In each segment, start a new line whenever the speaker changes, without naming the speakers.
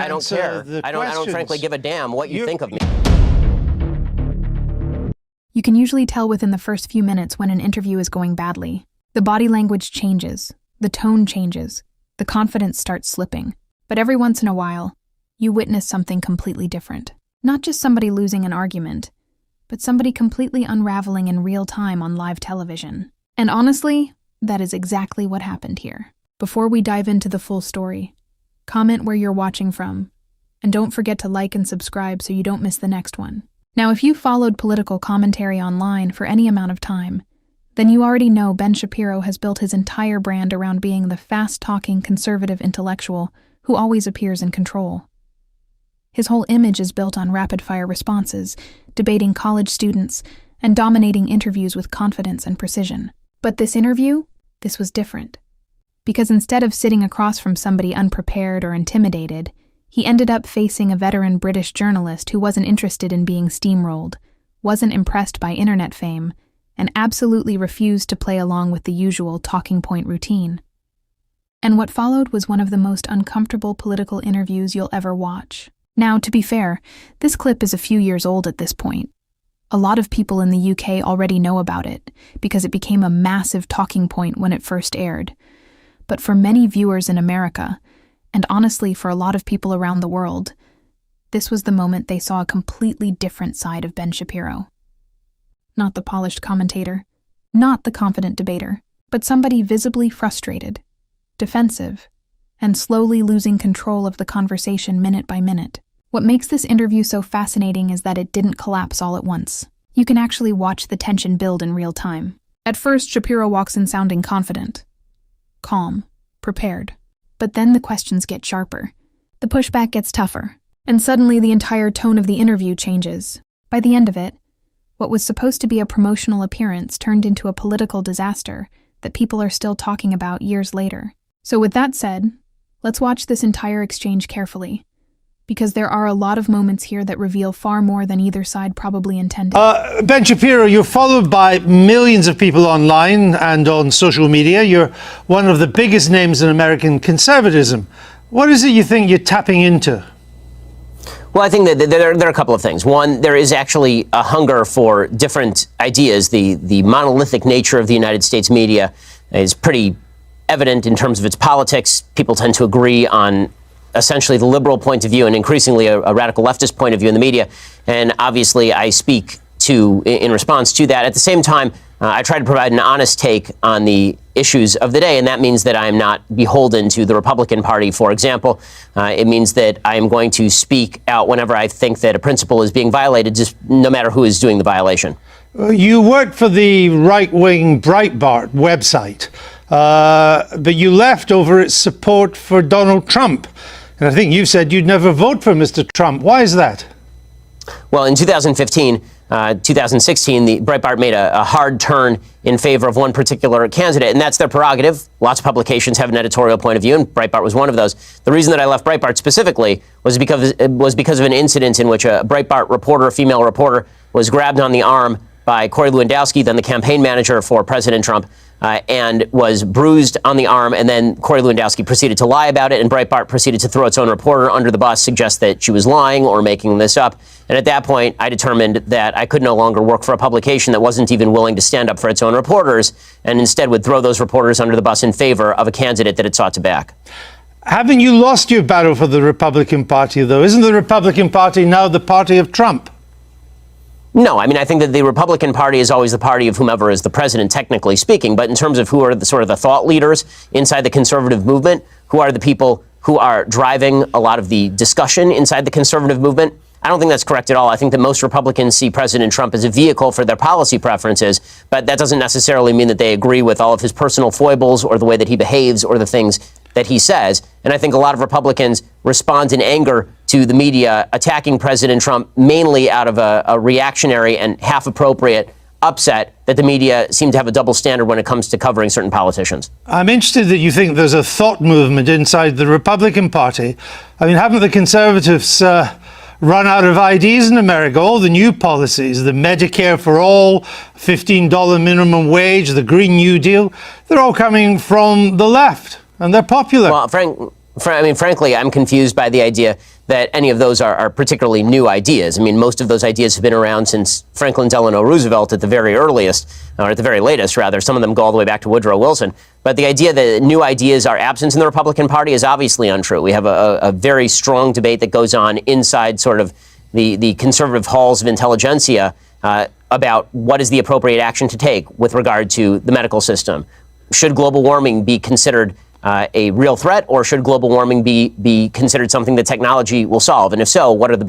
I don't care. I don't frankly give a damn what you think of me.
You can usually tell within the first few minutes when an interview is going badly. The body language changes, the tone changes, the confidence starts slipping. But every once in a while, you witness something completely different. Not just somebody losing an argument, but somebody completely unraveling in real time on live television. And honestly, that is exactly what happened here. Before we dive into the full story, comment where you're watching from, and don't forget to like and subscribe so you don't miss the next one. Now, if you followed political commentary online for any amount of time, then you already know Ben Shapiro has built his entire brand around being the fast-talking conservative intellectual who always appears in control. His whole image is built on rapid-fire responses, debating college students, and dominating interviews with confidence and precision. But this interview, this was different. Because instead of sitting across from somebody unprepared or intimidated, he ended up facing a veteran British journalist who wasn't interested in being steamrolled, wasn't impressed by internet fame, and absolutely refused to play along with the usual talking point routine. And what followed was one of the most uncomfortable political interviews you'll ever watch. Now, to be fair, this clip is a few years old at this point. A lot of people in the UK already know about it, because it became a massive talking point when it first aired. But for many viewers in America, and honestly for a lot of people around the world, this was the moment they saw a completely different side of Ben Shapiro. Not the polished commentator, not the confident debater, but somebody visibly frustrated, defensive, and slowly losing control of the conversation minute by minute. What makes this interview so fascinating is that it didn't collapse all at once. You can actually watch the tension build in real time. At first, Shapiro walks in sounding confident, calm, prepared. But then the questions get sharper. The pushback gets tougher. And suddenly the entire tone of the interview changes. By the end of it, what was supposed to be a promotional appearance turned into a political disaster that people are still talking about years later. So with that said, let's watch this entire exchange carefully, because there are a lot of moments here that reveal far more than either side probably intended.
Ben Shapiro, you're followed by millions of people online and on social media. You're one of the biggest names in American conservatism. What is it you think you're tapping into?
Well, I think that there are a couple of things. One, there is actually a hunger for different ideas. The monolithic nature of the United States media is pretty evident in terms of its politics. People tend to agree on essentially the liberal point of view and increasingly a radical leftist point of view in the media. And obviously I speak in response to that. At the same time, I try to provide an honest take on the issues of the day, and that means that I am not beholden to the Republican Party, for example. It means that I am going to speak out whenever I think that a principle is being violated, just no matter who is doing the violation.
You worked for the right-wing Breitbart website, but you left over its support for Donald Trump. And I think you said you'd never vote for Mr. Trump. Why is that?
Well, in 2015, 2016, the Breitbart made a hard turn in favor of one particular candidate, and that's their prerogative. Lots of publications have an editorial point of view, and Breitbart was one of those. The reason that I left Breitbart specifically was because of an incident in which a Breitbart reporter, a female reporter, was grabbed on the arm by Corey Lewandowski, then the campaign manager for President Trump, and was bruised on the arm. And then Corey Lewandowski proceeded to lie about it, and Breitbart proceeded to throw its own reporter under the bus, suggest that she was lying or making this up. And at that point, I determined that I could no longer work for a publication that wasn't even willing to stand up for its own reporters, and instead would throw those reporters under the bus in favor of a candidate that it sought to back.
Haven't you lost your battle for the Republican Party, though? Isn't the Republican Party now the party of Trump?
No, I mean, I think that the Republican Party is always the party of whomever is the president, technically speaking. But in terms of who are the sort of the thought leaders inside the conservative movement, who are the people who are driving a lot of the discussion inside the conservative movement, I don't think that's correct at all. I think that most Republicans see President Trump as a vehicle for their policy preferences, but that doesn't necessarily mean that they agree with all of his personal foibles or the way that he behaves or the things that he says. And I think a lot of Republicans respond in anger to the media attacking President Trump mainly out of a reactionary and half-appropriate upset that the media seem to have a double standard when it comes to covering certain politicians.
I'm interested that you think there's a thought movement inside the Republican Party. I mean, haven't the Conservatives run out of ideas in America? All the new policies, the Medicare for all, $15 minimum wage, the Green New Deal, they're all coming from the left, and they're popular.
Well, frankly, I'm confused by the idea that any of those are particularly new ideas. I mean, most of those ideas have been around since Franklin Delano Roosevelt at the very earliest, or at the very latest, rather. Some of them go all the way back to Woodrow Wilson. But the idea that new ideas are absent in the Republican Party is obviously untrue. We have a very strong debate that goes on inside sort of the conservative halls of intelligentsia about what is the appropriate action to take with regard to the medical system. Should global warming be considered a real threat, or should global warming be considered something that technology will solve? And if so, what are the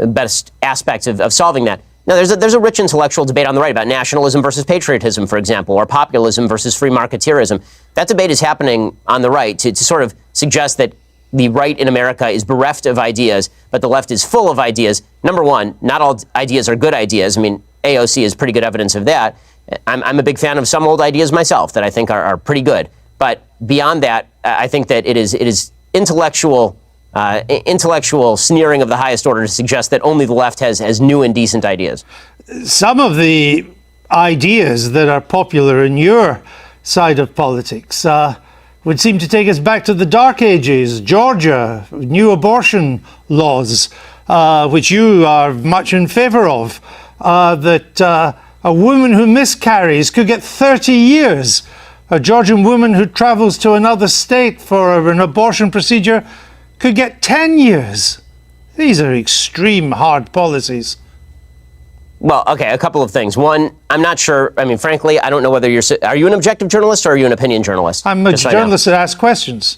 best aspects of solving that? Now, there's a rich intellectual debate on the right about nationalism versus patriotism, for example, or populism versus free marketeerism. That debate is happening on the right to sort of suggest that the right in America is bereft of ideas, but the left is full of ideas. Number one, not all ideas are good ideas. I mean, AOC is pretty good evidence of that. I'm a big fan of some old ideas myself that I think are pretty good. But beyond that, I think that it is intellectual sneering of the highest order to suggest that only the left has new and decent ideas.
Some of the ideas that are popular in your side of politics would seem to take us back to the Dark Ages. Georgia, new abortion laws, which you are much in favor of, that a woman who miscarries could get 30 years. A Georgian woman who travels to another state for an abortion procedure could get 10 years. These are extreme hard policies.
Well, okay, a couple of things. One, I'm not sure. I mean, frankly, I don't know whether are you an objective journalist or are you an opinion journalist?
I'm a journalist that asks questions.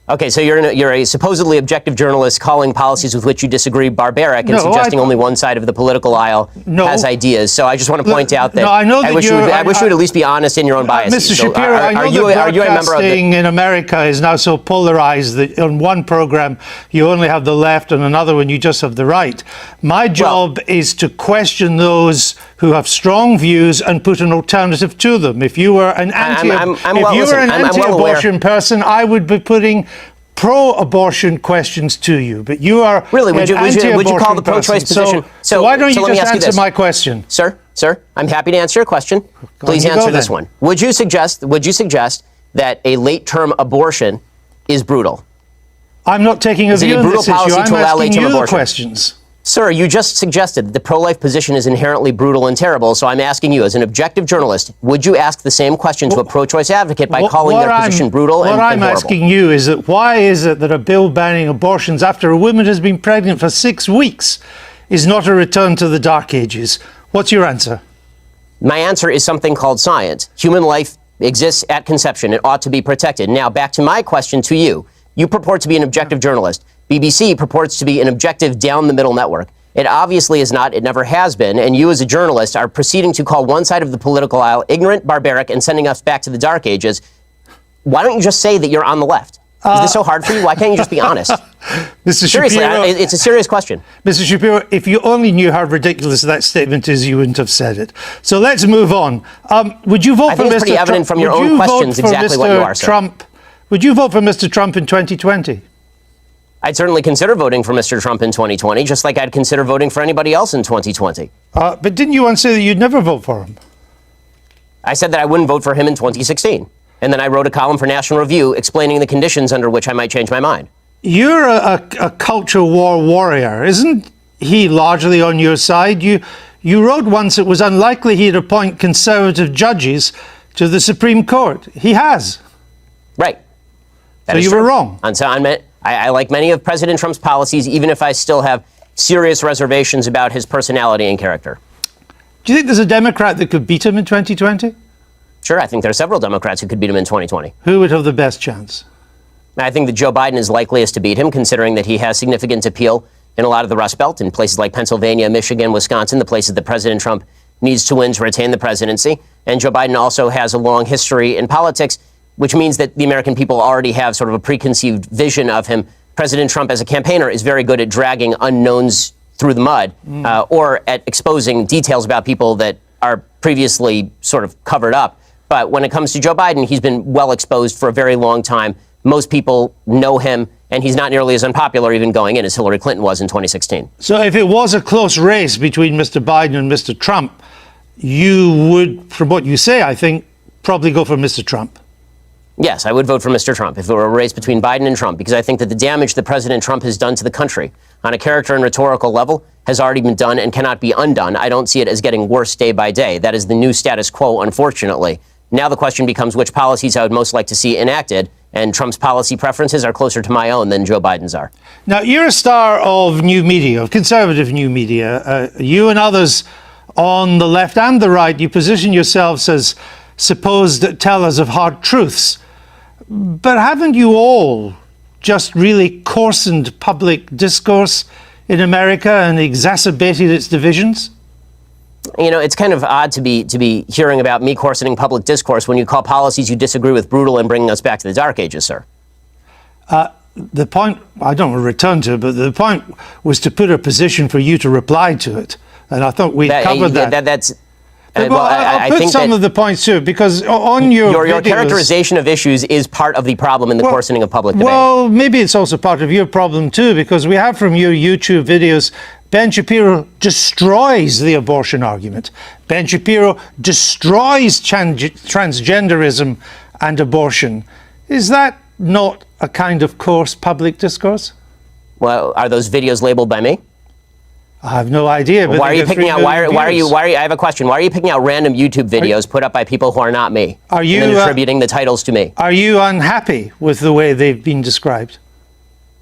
Okay,
so you're a supposedly objective journalist calling policies with which you disagree barbaric and suggesting only one side of the political aisle has ideas. So I just want to point out that I wish you would at least be honest in your own biases.
Mr. Shapiro, I know that broadcasting in America is now so polarized that on one program you only have the left and another one you just have the right. My job is to question those who have strong views and put an alternative to them. If you were an anti-abortion person, I would be putting pro-abortion questions to you, but you are
really. Would you call the pro-choice position?
So why don't you just answer my question,
sir? I'm happy to answer your question. Please answer this one. Would you suggest that a late-term abortion is brutal?
I'm not taking a view on this issue. I'm asking you the questions.
Sir, you just suggested that the pro-life position is inherently brutal and terrible, so I'm asking you, as an objective journalist, would you ask the same question to a pro-choice advocate by calling their position brutal and horrible?
What I'm asking you is that why is it that a bill banning abortions after a woman has been pregnant for 6 weeks is not a return to the Dark Ages? What's your answer?
My answer is something called science. Human life exists at conception. It ought to be protected. Now, back to my question to you. You purport to be an objective journalist. BBC purports to be an objective down-the-middle network. It obviously is not. It never has been. And you, as a journalist, are proceeding to call one side of the political aisle ignorant, barbaric, and sending us back to the Dark Ages. Why don't you just say that you're on the left? Is this so hard for you? Why can't you just be honest?
Mr.
Seriously,
Shapiro,
it's a serious question.
Mr. Shapiro, if you only knew how ridiculous that statement is, you wouldn't have said it. So let's move on. Would you vote for Mr. Trump? I think it's pretty evident from your own questions exactly what you are, sir. Would you vote for Mr. Trump in 2020?
I'd certainly consider voting for Mr. Trump in 2020, just like I'd consider voting for anybody else in 2020.
But didn't you once say that you'd never vote for him?
I said that I wouldn't vote for him in 2016. And then I wrote a column for National Review explaining the conditions under which I might change my mind.
You're a culture war warrior. Isn't he largely on your side? You wrote once it was unlikely he'd appoint conservative judges to the Supreme Court. He has.
Right.
So you were wrong.
I like many of President Trump's policies, even if I still have serious reservations about his personality and character.
Do you think there's a Democrat that could beat him in 2020?
Sure, I think there are several Democrats who could beat him in 2020.
Who would have the best chance?
I think that Joe Biden is likeliest to beat him, considering that he has significant appeal in a lot of the Rust Belt, in places like Pennsylvania, Michigan, Wisconsin, the places that President Trump needs to win to retain the presidency. And Joe Biden also has a long history in politics, which means that the American people already have sort of a preconceived vision of him. President Trump, as a campaigner, is very good at dragging unknowns through the mud, or at exposing details about people that are previously sort of covered up. But when it comes to Joe Biden, he's been well exposed for a very long time. Most people know him, and he's not nearly as unpopular even going in as Hillary Clinton was in 2016.
So if it was a close race between Mr. Biden and Mr. Trump, you would, from what you say, I think, probably go for Mr. Trump.
Yes, I would vote for Mr. Trump if it were a race between Biden and Trump, because I think that the damage that President Trump has done to the country on a character and rhetorical level has already been done and cannot be undone. I don't see it as getting worse day by day. That is the new status quo, unfortunately. Now the question becomes which policies I would most like to see enacted, and Trump's policy preferences are closer to my own than Joe Biden's are.
Now, you're a star of new media, of conservative new media. You and others on the left and the right, you position yourselves as supposed tellers of hard truths. But haven't you all just really coarsened public discourse in America and exacerbated its divisions?
You know, it's kind of odd to be hearing about me coarsening public discourse when you call policies you disagree with brutal and bringing us back to the Dark Ages, sir.
The point, I don't want to return to it, but the point was to put a position for you to reply to it. And I thought we covered that.
That's...
Well, I'll put some of the points too, because on your
videos, characterization of issues is part of the problem in the coarsening of public debate.
Well, maybe it's also part of your problem too, because we have from your YouTube videos, Ben Shapiro destroys the abortion argument. Ben Shapiro destroys transgenderism and abortion. Is that not a kind of coarse public discourse?
Well, are those videos labeled by me?
I have no idea. But
why are you picking out? Why are you? I have a question. Why are you picking out random YouTube videos put up by people who are not me?
Are you
and then attributing the titles to me?
Are you unhappy with the way they've been described?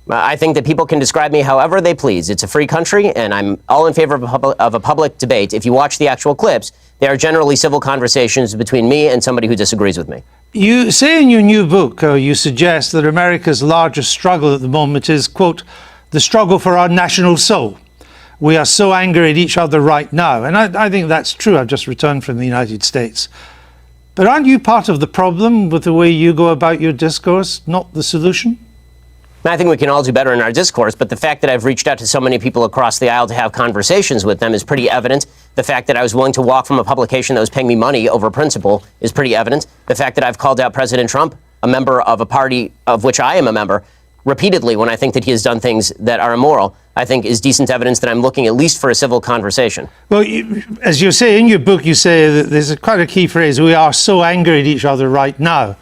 I think that people can describe me however they please. It's a free country, and I'm all in favor of a public debate. If you watch the actual clips, they are generally civil conversations between me and somebody who disagrees with me.
You say in your new book, you suggest that America's largest struggle at the moment is, quote, the struggle for our national soul. We are so angry at each other right now. And I think that's true. I've just returned from the United States. But aren't you part of the problem with the way you go about your discourse, not the solution?
I think we can all do better in our discourse, but the fact that I've reached out to so many people across the aisle to have conversations with them is pretty evident. The fact that I was willing to walk from a publication that was paying me money over principle is pretty evident. The fact that I've called out President Trump, a member of a party of which I am a member, repeatedly when I think that he has done things that are immoral, I think is decent evidence that I'm looking at least for a civil conversation.
Well, as you say in your book, you say that there's quite a key phrase, we are so angry at each other right now.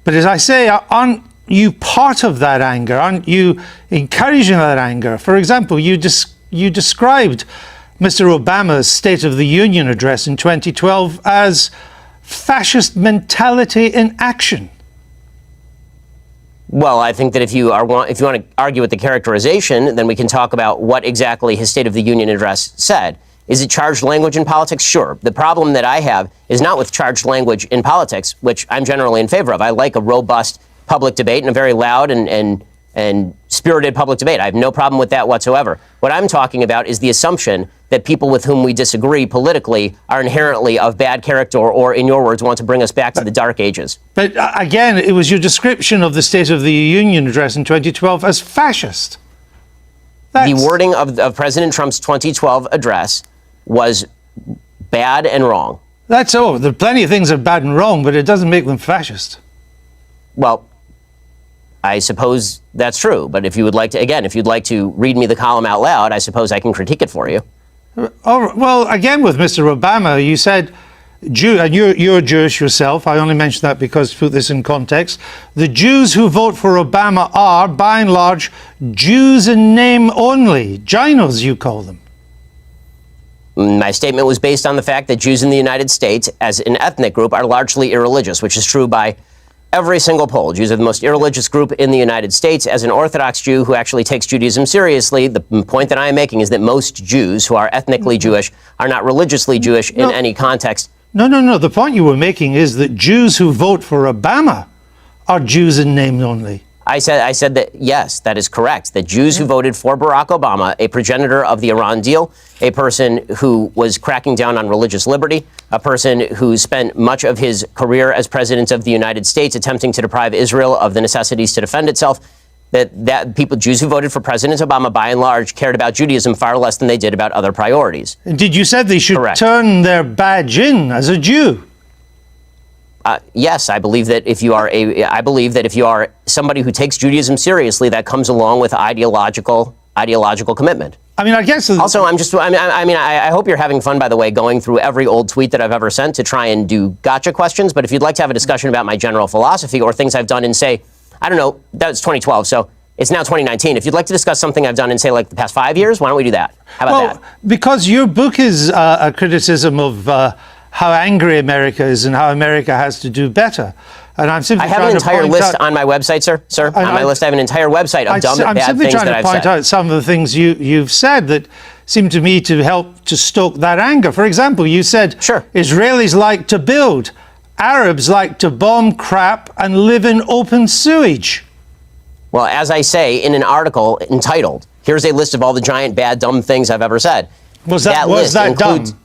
But as I say, aren't you part of that anger? Aren't you encouraging that anger? For example, you described Mr. Obama's State of the Union address in 2012 as fascist mentality in action.
Well, I think that if you want to argue with the characterization, then we can talk about what exactly his State of the Union address said. Is it charged language in politics? Sure. The problem that I have is not with charged language in politics, which I'm generally in favor of. I like a robust public debate and a very loud and spirited public debate. I have no problem with that whatsoever. What I'm talking about is the assumption that people with whom we disagree politically are inherently of bad character or, in your words, want to bring us back to the Dark Ages.
But again, it was your description of the State of the Union address in 2012 as fascist.
The wording of President Trump's 2012 address was bad and wrong.
There are plenty of things that are bad and wrong, but it doesn't make them fascist.
Well, I suppose that's true. But if you would like to, again, if you'd like to read me the column out loud, I suppose I can critique it for you.
Oh, well, again, with Mr. Obama, you said, and you're Jewish yourself. I only mention that because to put this in context. The Jews who vote for Obama are, by and large, Jews in name only. Ginos, you call them.
My statement was based on the fact that Jews in the United States, as an ethnic group, are largely irreligious, which is true by every single poll. Jews are the most irreligious group in the United States. As an Orthodox Jew who actually takes Judaism seriously, the point that I am making is that most Jews who are ethnically Jewish are not religiously Jewish in any context.
No. The point you were making is that Jews who vote for Obama are Jews in name only.
I said that, yes, that is correct, that Jews who voted for Barack Obama, a progenitor of the Iran deal, a person who was cracking down on religious liberty, a person who spent much of his career as president of the United States attempting to deprive Israel of the necessities to defend itself, that people, Jews who voted for President Obama, by and large, cared about Judaism far less than they did about other priorities.
Indeed, you said they should turn their badge in as a Jew.
Yes, I believe that if you are somebody who takes Judaism seriously, that comes along with ideological commitment.
I mean, I guess...
Also, I hope you're having fun, by the way, going through every old tweet that I've ever sent to try and do gotcha questions. But if you'd like to have a discussion about my general philosophy or things I've done in, say, I don't know, that was 2012, so it's now 2019. If you'd like to discuss something I've done in, say, like the past 5 years, why don't we do that? How about that?
Because your book is a criticism of how angry America is and how America has to do better. And I'm simply
I have an entire list on my website, sir. On my list, I have an entire website of dumb, bad things that I've said. I'm simply trying to point out some of the things you've said that seem to me to help to stoke that anger. For example, you said Israelis like to build, Arabs like to bomb crap and live in open sewage. Well, as I say in an article entitled, here's a list of all the giant, bad, dumb things I've ever said.
Was that dumb?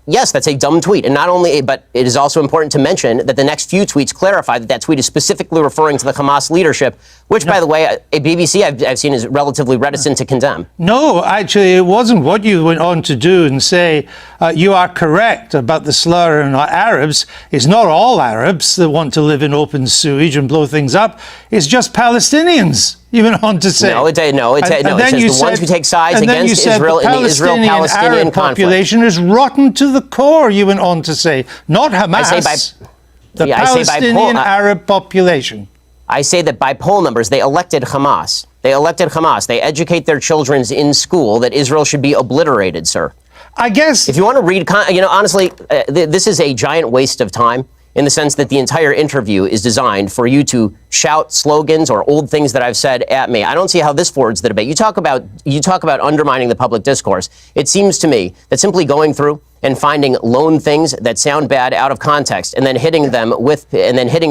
Yes, that's a dumb tweet. And not only, but it is also important to mention that the next few tweets clarify that that tweet is specifically referring to the Hamas leadership, which, by the way, a BBC I've seen is relatively reticent to condemn.
No, actually, it wasn't. What you went on to do and say, you are correct about the slur on Arabs. It's not all Arabs that want to live in open sewage and blow things up. It's just Palestinians. You went on to say.
It says the ones who take sides against Israel in the Israel-Palestinian
population is rotten to the core, you went on to say. Not Hamas, the Palestinian Arab population.
I say that by poll numbers, they elected Hamas. They educate their children in school that Israel should be obliterated, sir.
I guess.
If you want to read, honestly, this is a giant waste of time, in the sense that the entire interview is designed for you to shout slogans or old things that I've said at me. I don't see how this forwards the debate. You talk about undermining the public discourse. It seems to me that simply going through and finding lone things that sound bad out of context and then hitting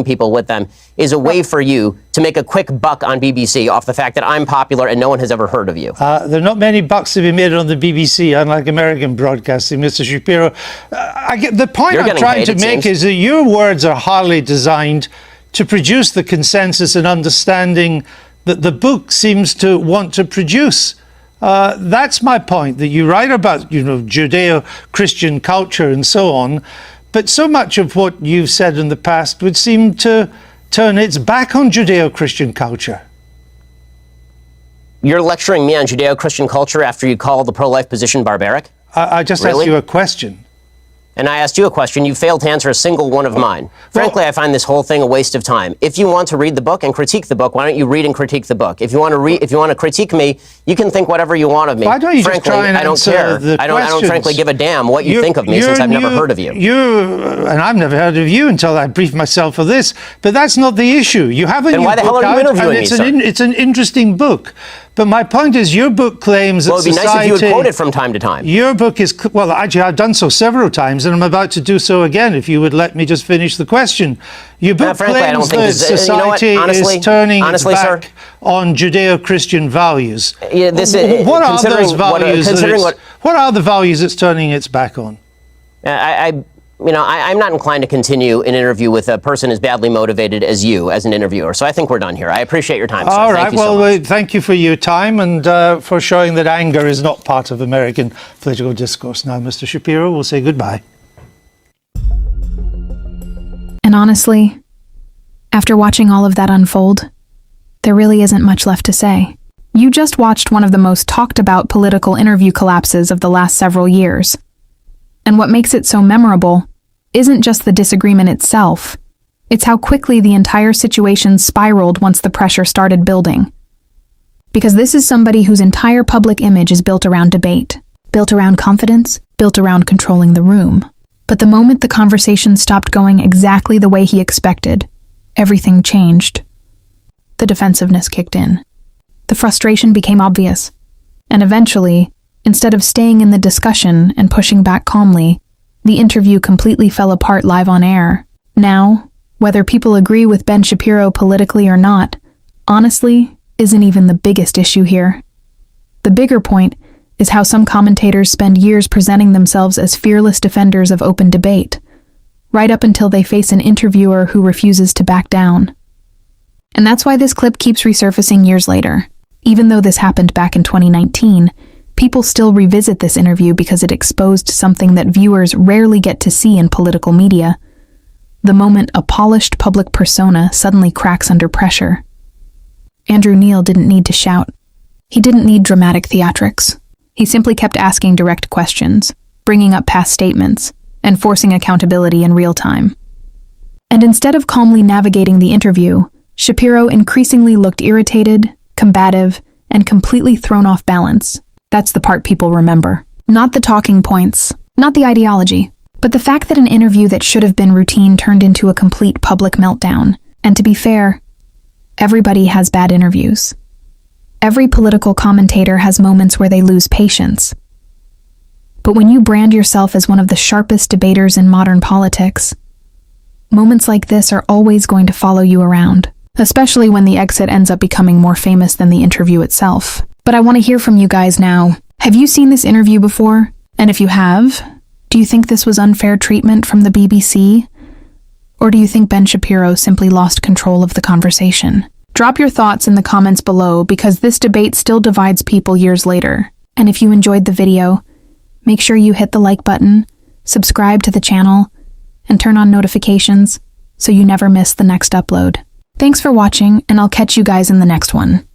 people with them is a way for you to make a quick buck on BBC off the fact that I'm popular and no one has ever heard of you.
There are not many bucks to be made on the BBC, unlike American broadcasting, Mr. Shapiro. The point I'm trying to make is that your words are hardly designed to produce the consensus and understanding that the book seems to want to produce. That's my point, that you write about, Judeo-Christian culture and so on, but so much of what you've said in the past would seem to turn its back on Judeo-Christian culture.
You're lecturing me on Judeo-Christian culture after you call the pro-life position barbaric?
I just asked you a question.
And I asked you a question. You failed to answer a single one of mine. Frankly, I find this whole thing a waste of time. If you want to read the book and critique the book, why don't you read and critique the book? If you want to critique me, you can think whatever you want of me.
Why don't you just try and answer the questions?
I don't frankly give a damn what you think of me, since I've never heard of you.
And I've never heard of you until I briefed myself for this. But that's not the issue. You have a new book out.
Then why the hell are you interviewing me, sir?
It's an interesting book. But my point is, your book claims that society...
Well, it'd be nice if you would quote it from time to time.
Your book is... Well, actually, I've done so several times, and I'm about to do so again, if you would let me just finish the question. Your book claims that society is turning its back on Judeo-Christian values. What are those values? What are the values it's turning its back on?
I'm not inclined to continue an interview with a person as badly motivated as you as an interviewer. So I think we're done here. I appreciate your time, sir.
All right. Well, thank you for your time and for showing that anger is not part of American political discourse. Now, Mr. Shapiro, we'll say goodbye.
And honestly, after watching all of that unfold, there really isn't much left to say. You just watched one of the most talked about political interview collapses of the last several years. And what makes it so memorable isn't just the disagreement itself, it's how quickly the entire situation spiraled once the pressure started building. Because this is somebody whose entire public image is built around debate, built around confidence, built around controlling the room. But the moment the conversation stopped going exactly the way he expected, everything changed. The defensiveness kicked in. The frustration became obvious. And eventually, instead of staying in the discussion and pushing back calmly, the interview completely fell apart live on air. Now, whether people agree with Ben Shapiro politically or not, honestly, isn't even the biggest issue here. The bigger point is how some commentators spend years presenting themselves as fearless defenders of open debate, right up until they face an interviewer who refuses to back down. And that's why this clip keeps resurfacing years later. Even though this happened back in 2019, people still revisit this interview because it exposed something that viewers rarely get to see in political media: the moment a polished public persona suddenly cracks under pressure. Andrew Neil didn't need to shout. He didn't need dramatic theatrics. He simply kept asking direct questions, bringing up past statements, and forcing accountability in real time. And instead of calmly navigating the interview, Shapiro increasingly looked irritated, combative, and completely thrown off balance. That's the part people remember. Not the talking points, not the ideology, but the fact that an interview that should have been routine turned into a complete public meltdown. And to be fair, everybody has bad interviews. Every political commentator has moments where they lose patience. But when you brand yourself as one of the sharpest debaters in modern politics, moments like this are always going to follow you around, especially when the exit ends up becoming more famous than the interview itself. But I want to hear from you guys now. Have you seen this interview before? And if you have, do you think this was unfair treatment from the BBC? Or do you think Ben Shapiro simply lost control of the conversation? Drop your thoughts in the comments below because this debate still divides people years later. And if you enjoyed the video, make sure you hit the like button, subscribe to the channel, and turn on notifications so you never miss the next upload. Thanks for watching, and I'll catch you guys in the next one.